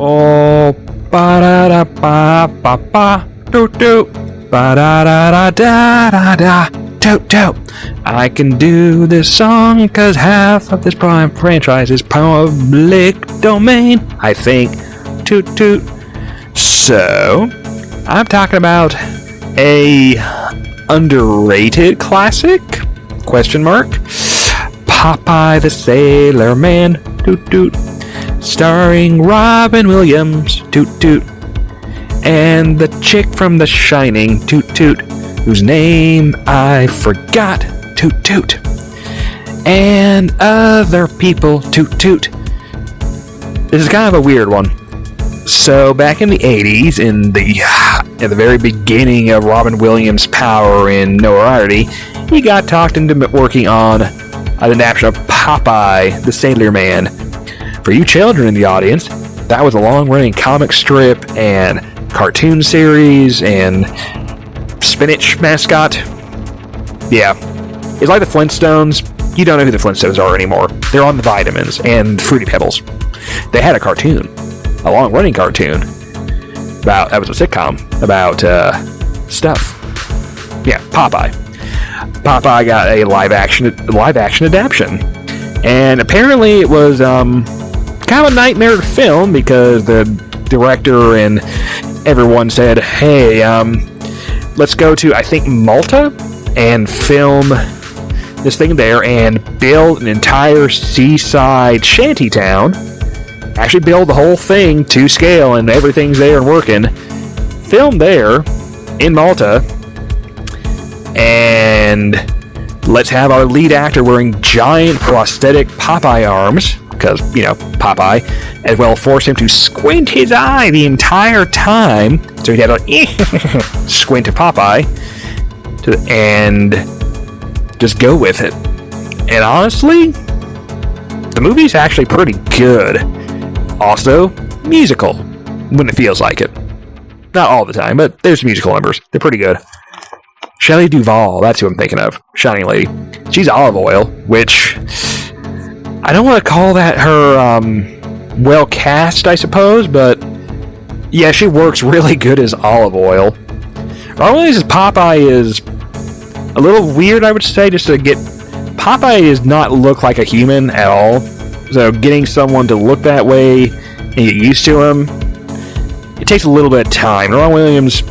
Oh, ba-da-da-ba-ba-ba, do-do, ba-da-da-da-da-da-da, toot-toot. I can do this song cause half of this prime franchise is public domain, I think. Toot-toot. So, I'm talking about a underrated classic? Question mark. Popeye the Sailor Man. Toot-toot. Starring Robin Williams, toot toot, and the chick from The Shining, toot toot, whose name I forgot, toot toot, and other people, toot toot. This is kind of a weird one. So back in the 80s, in the very beginning of Robin Williams' power and notoriety, he got talked into working on an adaptation of Popeye the Sailor Man. For you children in the audience, that was a long-running comic strip and cartoon series and spinach mascot. Yeah. It's like the Flintstones. You don't know who the Flintstones are anymore. They're on the vitamins and Fruity Pebbles. They had a cartoon. A long-running cartoon. That was a sitcom about stuff. Yeah, Popeye. Popeye got a live-action adaptation. And apparently it was kind of a nightmare to film because the director and everyone said, hey, let's go to, I think, Malta and film this thing there and build an entire seaside shanty town. Actually build the whole thing to scale and everything's there and working. Film there in Malta. And let's have our lead actor wearing giant prosthetic Popeye arms. Because, Popeye, as well force him to squint his eye the entire time. So he had to squint to Popeye and just go with it. And honestly, the movie's actually pretty good. Also, musical, when it feels like it. Not all the time, but there's musical numbers. They're pretty good. Shelley Duvall, that's who I'm thinking of. Shining Lady. She's Olive Oyl, which I don't want to call that her well cast, I suppose, but yeah, she works really good as Olive Oyl. Robin Williams' Popeye is a little weird, I would say, just to get... Popeye does not look like a human at all, so getting someone to look that way and get used to him, it takes a little bit of time. Robin Williams,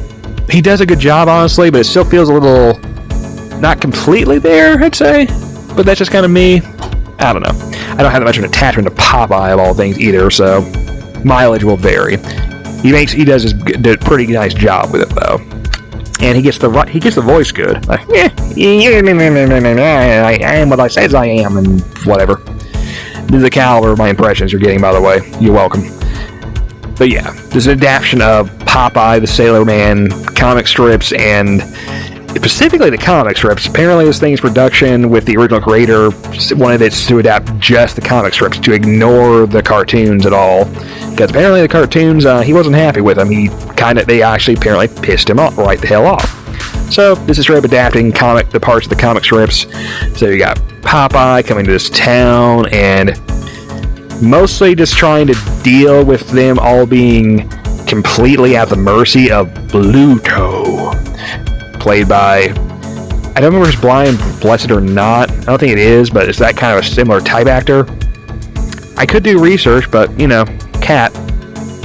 he does a good job, honestly, but it still feels a little not completely there, I'd say, but that's just kind of me. I don't know. I don't have that much of an attachment to Popeye of all things either, so mileage will vary. He does a pretty nice job with it though, and he gets the voice good. Like, I am what I says I am, and whatever. This is the caliber of my impressions you're getting, by the way. You're welcome. But yeah, this is an adaptation of Popeye the Sailor Man comic strips, and specifically the comic strips. Apparently this thing's production with the original creator wanted it to adapt just the comic strips, to ignore the cartoons at all, because apparently the cartoons, he wasn't happy with them. They actually apparently pissed him off right the hell off. So this is straight up adapting the parts of the comic strips. So you got Popeye coming to this town and mostly just trying to deal with them all being completely at the mercy of Bluto, played by, I don't remember if it's Brian Blessed or not. I don't think it is, but it's that kind of a similar type actor. I could do research, but, cat.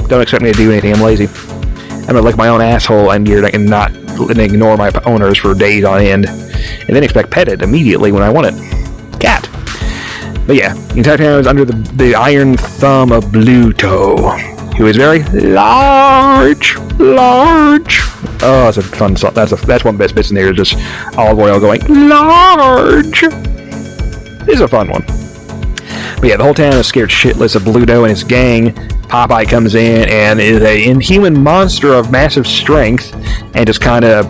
Don't expect me to do anything. I'm lazy. I'm going to lick my own asshole and not ignore my owners for days on end, and then expect petted immediately when I want it. Cat. But yeah, the entire town is under the iron thumb of Bluto, who is very large. Oh, that's a fun song. That's one of the best bits in there. Is just Olive Oyl going large. This is a fun one. But yeah, the whole town is scared shitless of Bluto and his gang. Popeye comes in and is an inhuman monster of massive strength, and just kind of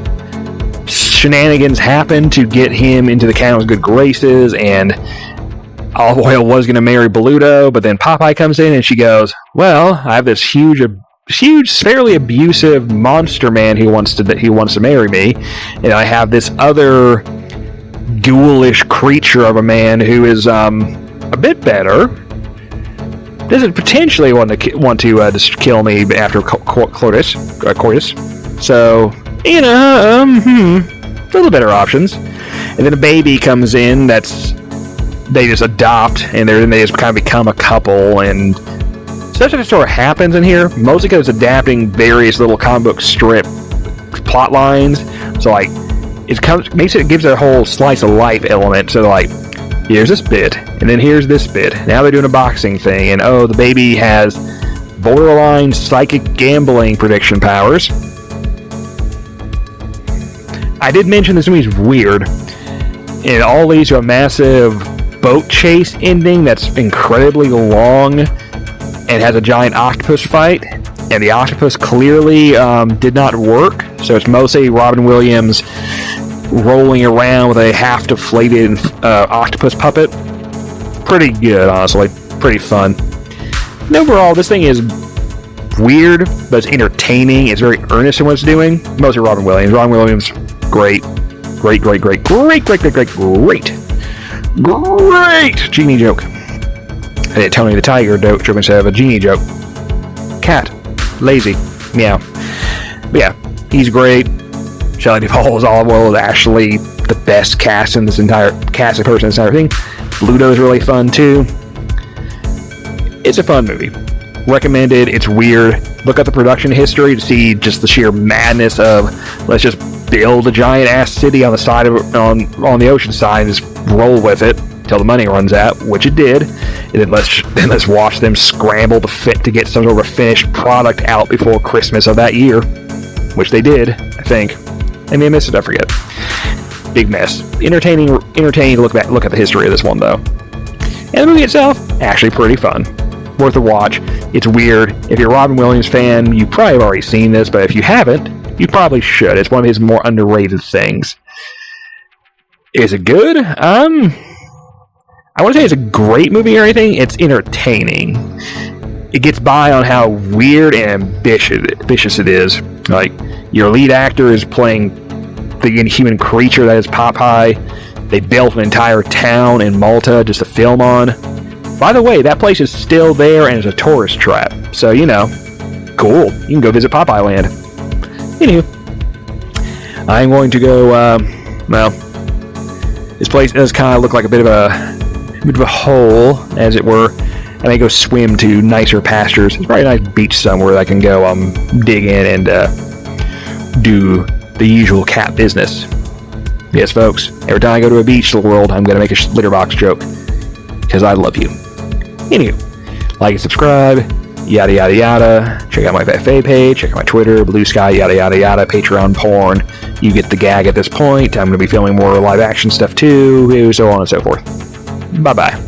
shenanigans happen to get him into the town's good graces. And Olive Oyl was going to marry Bluto, but then Popeye comes in and she goes, well, I have this huge, fairly abusive monster man who wants to marry me, and I have this other ghoulish creature of a man who is a bit better, doesn't potentially want to just kill me after coitus. So, you know, a little better options. And then a baby comes in they just adopt, and then they just kind of become a couple, and such a sort of happens in here, mostly because it's adapting various little comic book strip plot lines. So, like, it gives it a whole slice of life element. So, like, here's this bit, and then here's this bit. Now they're doing a boxing thing, and oh, the baby has borderline psychic gambling prediction powers. I did mention this movie's weird. And all leads to a massive boat chase ending that's incredibly long and has a giant octopus fight. And the octopus clearly did not work. So it's mostly Robin Williams rolling around with a half-deflated octopus puppet. Pretty good, honestly. Pretty fun. And overall, this thing is weird, but it's entertaining. It's very earnest in what it's doing. Mostly Robin Williams. Robin Williams, great. Great. Genie joke. I did Tony the Tiger joke instead of a genie joke. Cat. Lazy. Meow. But yeah, he's great. Shelley Duvall's Olive Oil is actually the best cast in this entire casting person in this entire thing. Bluto's really fun too. It's a fun movie. Recommended. It's weird. Look at the production history to see just the sheer madness of let's just build a giant ass city on the side of on the ocean side and just roll with it till the money runs out, which it did. And then let's watch them scramble to get some sort of finished product out before Christmas of that year, which they did, I think. I may have missed it, I forget. Big mess. Entertaining to look at the history of this one though. And the movie itself, actually pretty fun. Worth a watch. It's weird. If you're a Robin Williams fan, you probably have already seen this, but if you haven't, you probably should. It's one of his more underrated things. Is it good? I want to say it's a great movie or anything. It's entertaining. It gets by on how weird and ambitious it is. Like, your lead actor is playing the inhuman creature that is Popeye. They built an entire town in Malta just to film on. By the way, that place is still there and is a tourist trap. So, you know, cool. You can go visit Popeye Land. Anywho, I'm going to go, this place does kind of look like a bit of a hole, as it were. I may go swim to nicer pastures. There's probably a nice beach somewhere that I can go dig in and do the usual cat business. Yes, folks, every time I go to a beach in the world, I'm going to make a Litterbox joke. Because I love you. Anywho, like and subscribe, yada yada yada. Check out my FA page, check out my Twitter, Blue Sky, yada yada yada, Patreon porn. You get the gag at this point. I'm going to be filming more live action stuff too, so on and so forth. Bye bye.